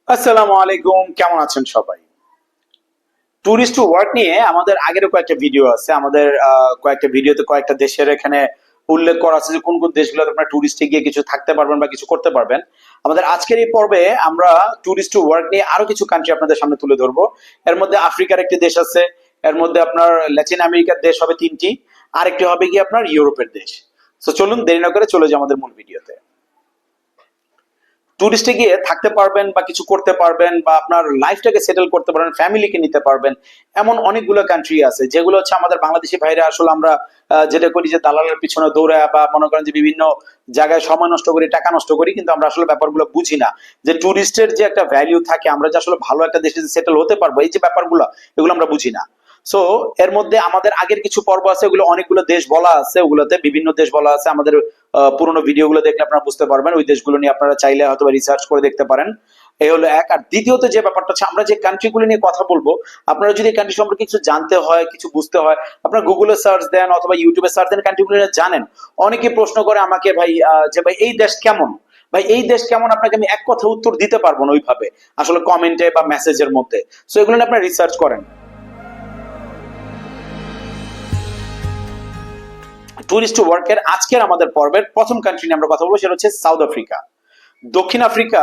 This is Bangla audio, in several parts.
আসসালামু আলাইকুম, কেমন আছেন সবাই? ট্যুরিস্ট টু ওয়ার্ক নিয়ে আমাদের আগেরও কয়েকটা ভিডিও আছে। আমাদের কয়েকটা ভিডিওতে কয়েকটা দেশের এখানে উল্লেখ করা আছে যে কোন কোন দেশগুলোতে আপনারা ট্যুরিস্টে গিয়ে কিছু থাকতে পারবেন বা কিছু করতে পারবেন। আমাদের আজকের এই পর্বে আমরা ট্যুরিস্ট টু ওয়ার্ক নিয়ে আরো কিছু কান্ট্রি আপনাদের সামনে তুলে ধরবো। এর মধ্যে আফ্রিকার একটি দেশ আছে, এর মধ্যে আপনার ল্যাটিন আমেরিকার দেশ হবে তিনটি, আরেকটি হবে গিয়ে আপনার ইউরোপের দেশ। তো চলুন দেরি না করে চলে যাই আমাদের মূল ভিডিওতে। টুরিস্টে গিয়ে থাকতে পারবেন বা কিছু করতে পারবেন বা আপনার লাইফটাকে সেটেল করতে পারবেন, ফ্যামিলিকে নিতে পারবেন, এমন অনেকগুলো কান্ট্রি আছে যেগুলো হচ্ছে আমাদের বাংলাদেশি ভাইরা আসলে আমরা যেটা করি যে দালালের পিছনে দৌড়ায় বা মনে করেন যে বিভিন্ন জায়গায় সময় নষ্ট করি, টাকা নষ্ট করি, কিন্তু আমরা আসলে ব্যাপারগুলো বুঝি না যে টুরিস্টের যে একটা ভ্যালিউ থাকে, আমরা যে আসলে ভালো একটা দেশে সেটেল হতে পারবো, এই যে ব্যাপারগুলো এগুলো আমরা বুঝি না। সো এর মধ্যে আমাদের আগের কিছু পর্ব আছে, ওগুলো অনেকগুলো দেশ বলা আছে, ওগুলোতে বিভিন্ন দেশ বলা আছে। আমাদের পুরোনো ভিডিওগুলো দেখলে আপনারা বুঝতে পারবেন, ওই দেশগুলো নিয়ে আপনারা চাইলে হয়তো রিসার্চ করে দেখতে পারেন। এই হলো এক। আর দ্বিতীয়ত যে ব্যাপারটা হচ্ছে, আমরা যে কান্ট্রিগুলো নিয়ে কথা বলবো, আপনারা যদি এই কান্ট্রি সম্পর্কে কিছু জানতে হয়, কিছু বুঝতে হয়, আপনারা গুগলে সার্চ দেন অথবা ইউটিউবে সার্চ দেন, কান্ট্রিগুলো নিয়ে জানেন। অনেকে প্রশ্ন করে আমাকে, ভাই যে ভাই এই দেশ কেমন, ভাই এই দেশ কেমন, আপনাকে আমি এক কথা উত্তর দিতে পারবো না ওইভাবে, আসলে কমেন্টে বা মেসেজের মধ্যে। সো এগুলো নিয়ে আপনারা রিসার্চ করেন। টুরিস্ট ওয়ার্কের আজকের আমাদের পর্বের প্রথম কান্ট্রি নিয়ে আমরা কথা বলবো, সেটা হচ্ছে সাউথ আফ্রিকা। দক্ষিণ আফ্রিকা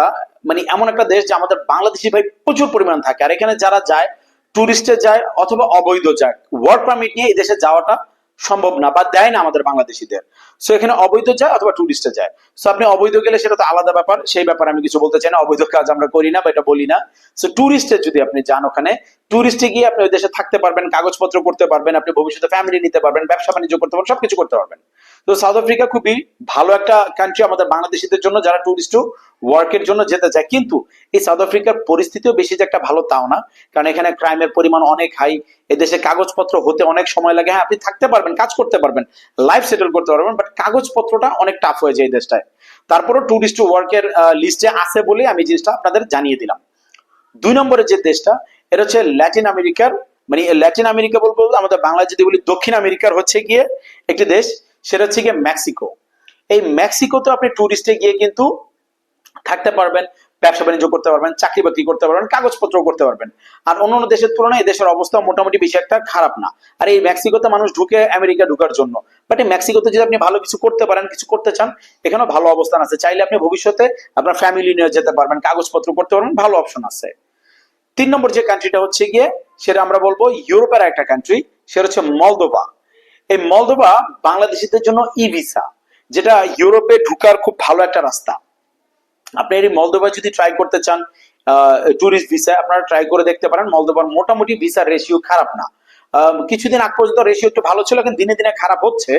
মানে এমন একটা দেশ যে আমাদের বাংলাদেশি ভাই প্রচুর পরিমাণ থাকে, আর এখানে যারা যায় টুরিস্টে যায় অথবা অবৈধ যায়, ওয়ার্ক পারমিট নিয়ে এই দেশে যাওয়াটা সম্ভব না বা দেয় না আমাদের বাংলাদেশিদের। সো এখানে অবৈধ যায় অথবা টুরিস্টে যায়। সো আপনি অবৈধ গেলে সেটা তো আলাদা ব্যাপার, সেই ব্যাপারে আমি কিছু বলতে চাই না, অবৈধ কাজ আমরা করি না বা এটা বলি না। সো টুরিস্টে যদি আপনি যান, ওখানে টুরিস্টে গিয়ে আপনি ওই দেশে থাকতে পারবেন, কাগজপত্র করতে পারবেন, আপনি ভবিষ্যতে ফ্যামিলি নিতে পারবেন, ব্যবসা বাণিজ্য করতে পারবেন, সবকিছু করতে পারবেন। তো সাউথ আফ্রিকা খুবই ভালো একটা কান্ট্রি আমাদের বাংলাদেশিদের জন্য, যারা টুরিস্ট ওয়ার্কের জন্য যেতে চায়। কিন্তু এই সাউথ আফ্রিকার পরিস্থিতিও বেশি যে একটা ভালো তাও না, কারণ এখানে ক্রাইমের পরিমাণ অনেক হাই। এদেশে কাগজপত্র হতে অনেক সময় লাগে। হ্যাঁ, আপনি থাকতে পারবেন, কাজ করতে পারবেন, লাইফ সেটেল করতে পারবেন, বাট কাগজপত্রটা অনেক টাফ হয়ে যায় এই দেশটায়। তারপরও টুরিস্ট ওয়ার্কের লিস্টে আছে বলে আমি জিনিসটা আপনাদের জানিয়ে দিলাম। 2 নম্বরের যে দেশটা, এটা হচ্ছে ল্যাটিন আমেরিকার, মানে ল্যাটিন আমেরিকা বলবো, আমাদের বাংলায় যদি বলি দক্ষিণ আমেরিকার হচ্ছে গিয়ে একটি দেশ, সেটা হচ্ছে গিয়ে মেক্সিকো। এই মেক্সিকোতে আপনি টুরিস্টে গিয়ে কিন্তু থাকতে পারবেন, ব্যবসা বাণিজ্য করতে পারবেন, চাকরি বাকরি করতে পারবেন, কাগজপত্র করতে পারবেন। আর অন্যান্য দেশের তুলনায় এই দেশের অবস্থা মোটামুটি বেশি একটা খারাপ না। আর এই মেক্সিকোতে মানুষ ঢুকে আমেরিকা ঢুকার জন্য, বাট এই মেক্সিকোতে যদি আপনি ভালো কিছু করতে পারেন, কিছু করতে চান, এখানেও ভালো অবস্থান আছে। চাইলে আপনি ভবিষ্যতে আপনার ফ্যামিলি নিয়ে যেতে পারবেন, কাগজপত্র করতে পারবেন, ভালো অপশন আছে। 3 নম্বর যে কান্ট্রিটা হচ্ছে গিয়ে, সেটা আমরা বলবো ইউরোপের একটা কান্ট্রি, সেটা হচ্ছে মলদোভা। এই মলদোভা বাংলাদেশিদের জন্য ই ভিসা, যেটা ইউরোপে ঢুকার খুব ভালো একটা রাস্তা। আপনি এই মলদোভা যদি ট্রাই করতে চান ট্যুরিস্ট ভিসা, আপনারা ট্রাই করে দেখতে পারেন। মলদোভার মোটামুটি ভিসার রেশিও খারাপ না। কিছুদিন আগ পর্যন্ত রেশিও একটু ভালো ছিল, কিন্তু দিনে দিনে খারাপ হচ্ছে।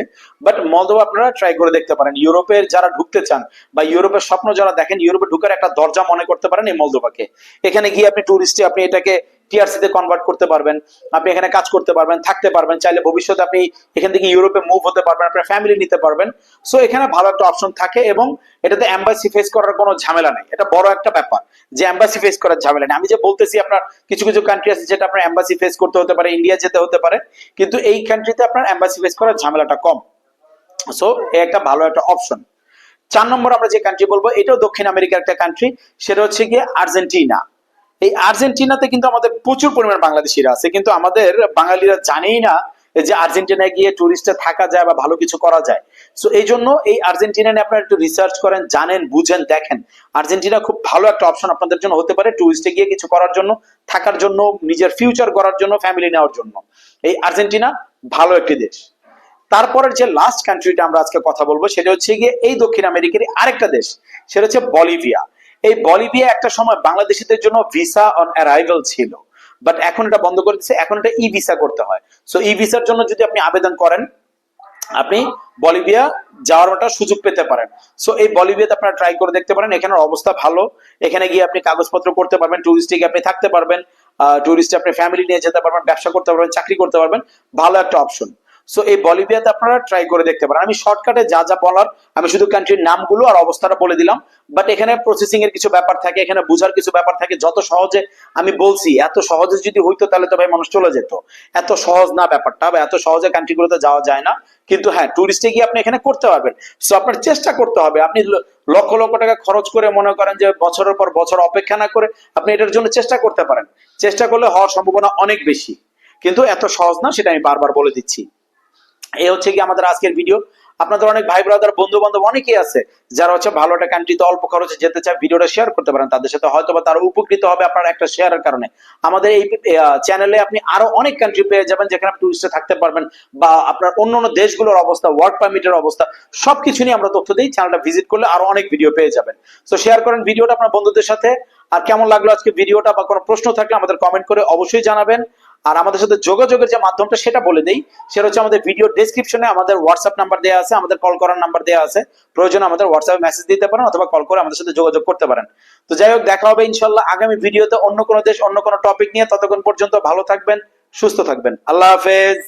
বাট মলদোভা আপনারা ট্রাই করে দেখতে পারেন। ইউরোপের যারা ঢুকতে চান বা ইউরোপের স্বপ্ন যারা দেখেন, ইউরোপে ঢুকার একটা দরজা মনে করতে পারেন এই মলদোভাকে। এখানে গিয়ে আপনি ট্যুরিস্টে আপনি এটাকে টিআরসি তে কনভার্ট করতে পারবেন, আপনি এখানে কাজ করতে পারবেন, থাকতে পারবেন, চাইলে ভবিষ্যতে আপনি এখান থেকে ইউরোপে মুভ হতে পারবেন, আপনার ফ্যামিলি নিতে পারবেন। সো এখানে ভালো একটা অপশন থাকে, এবং এটাতে এম্বাসি ফেস করার কোনো ঝামেলা নেই। এটা বড় একটা ব্যাপার যে এম্বাসি ফেস করার ঝামেলা নেই। আমি যে বলতেছি, আপনার কিছু কিছু কান্ট্রি আছে যেটা আপনার এম্বাসি ফেস করতে হতে পারে, ইন্ডিয়া যেতে হতে পারে, কিন্তু এই কান্ট্রিতে আপনার এম্বাসি ফেস করার ঝামেলাটা কম। সো একটা ভালো একটা অপশন। 4 নম্বর আমরা যে কান্ট্রি বলবো, এটাও দক্ষিণ আমেরিকার একটা কান্ট্রি, সেটা হচ্ছে গিয়ে আর্জেন্টিনা। এই আর্জেন্টিনাতে কিন্তু আমাদের প্রচুর পরিমাণ বাংলাদেশিরা আছে, কিন্তু আমাদের বাঙালিরা জানেই না যে আর্জেন্টিনায় গিয়ে টুরিস্টে থাকা যায় বা ভালো কিছু করা যায়। সো এই জন্য এই আর্জেন্টিনা নিয়ে আপনারা একটু রিসার্চ করেন, জানেন, বুঝেন, দেখেন। আর্জেন্টিনা খুব ভালো একটা অপশন আপনাদের জন্য হতে পারে, টুরিস্টে গিয়ে কিছু করার জন্য, থাকার জন্য, নিজের ফিউচার করার জন্য, ফ্যামিলি নেওয়ার জন্য। এই আর্জেন্টিনা ভালো একটি দেশ। তারপরের যে লাস্ট কান্ট্রিটা আমরা আজকে কথা বলবো, সেটা হচ্ছে গিয়ে এই দক্ষিণ আমেরিকার আরেকটা দেশ, সেটা হচ্ছে বলিভিয়া। এই বলিভিয়া একটা সময় বাংলাদেশিদের জন্য ভিসা অন অ্যারাইভাল ছিল, বাট এখন এটা বন্ধ করে দিচ্ছে। এখন এটা ই ভিসা করতে হয়। সো ই ভিসার জন্য যদি আপনি আবেদন করেন, আপনি বলিভিয়া যাওয়ার একটা সুযোগ পেতে পারেন। সো এই বলিভিয়াতে আপনারা ট্রাই করে দেখতে পারেন, এখানের অবস্থা ভালো। এখানে গিয়ে আপনি কাগজপত্র করতে পারবেন, টুরিস্টে গিয়ে আপনি থাকতে পারবেন, টুরিস্টে আপনি ফ্যামিলি নিয়ে যেতে পারবেন, ব্যবসা করতে পারবেন, চাকরি করতে পারবেন, ভালো একটা অপশন। সো এই বলিভিয়াতে আপনারা ট্রাই করে দেখতে পারেন। আমি শর্টকাটে যা যা বলার আমি শুধু কান্ট্রির নামগুলো আর অবস্থাটা বলে দিলাম, বাট এখানে প্রসেসিং এর কিছু ব্যাপার থাকে, এখানে বোঝার কিছু ব্যাপার থাকে। যত সহজে আমি বলছি, এত সহজে যদি হইতো তাহলে তো ভাই মানুষ চলে যেত। এত সহজ না ব্যাপারটা, বা এত সহজে কান্ট্রিগুলোতে যাওয়া যায় না। কিন্তু হ্যাঁ, টুরিস্টে গিয়ে আপনি এখানে করতে পারবেন। সো আপনার চেষ্টা করতে হবে। আপনি লক্ষ লক্ষ টাকা খরচ করে মনে করেন যে বছরের পর বছর অপেক্ষা না করে আপনি এটার জন্য চেষ্টা করতে পারেন। চেষ্টা করলে হওয়ার সম্ভাবনা অনেক বেশি, কিন্তু এত সহজ না, সেটা আমি বারবার বলে দিচ্ছি। এই হচ্ছে কি আমাদের আজকের ভিডিও। আপনাদের অনেক ভাই ব্রাদার বন্ধু বান্ধব অনেকেই আছে যারা হচ্ছে ভালো একটা কান্ট্রিতে অল্প খরচে যেতে চায়, ভিডিওটা শেয়ার করতে পারেন তাদের সাথে, হয়তো বা তারা উপকৃত হবে আপনার একটা শেয়ারের কারণে। আমাদের এই চ্যানেলে আপনি আরো অনেক কান্ট্রি পেয়ে যাবেন যেখানে আপনি টুরিস্টে থাকতে পারবেন, বা আপনার অন্যান্য দেশগুলোর অবস্থা, ওয়ার্ক পারমিটের অবস্থা, সবকিছু নিয়ে আমরা তথ্য দিই। চ্যানেলটা ভিজিট করলে আরো অনেক ভিডিও পেয়ে যাবেন। তো শেয়ার করেন ভিডিওটা আপনার বন্ধুদের সাথে। আর কেমন লাগলো আজকে ভিডিওটা, বা কোনো প্রশ্ন থাকলে আমাদের কমেন্ট করে অবশ্যই জানাবেন। আর আমাদের সাথে যোগাযোগের যে মাধ্যমটা সেটা বলে দেই, সেটা হচ্ছে আমাদের ভিডিও ডেসক্রিপশনে আমাদের হোয়াটসঅ্যাপ নাম্বার দেওয়া আছে, আমাদের কল করার নাম্বার দেওয়া আছে। প্রয়োজনে আমাদের হোয়াটসঅ্যাপে মেসেজ দিতে পারেন অথবা কল করে আমাদের সাথে যোগাযোগ করতে পারেন। তো যাই হোক, দেখা হবে ইনশাল্লাহ আগামী ভিডিওতে অন্য কোনো দেশ, অন্য কোনো টপিক নিয়ে। ততক্ষণ পর্যন্ত ভালো থাকবেন, সুস্থ থাকবেন। আল্লাহ হাফেজ।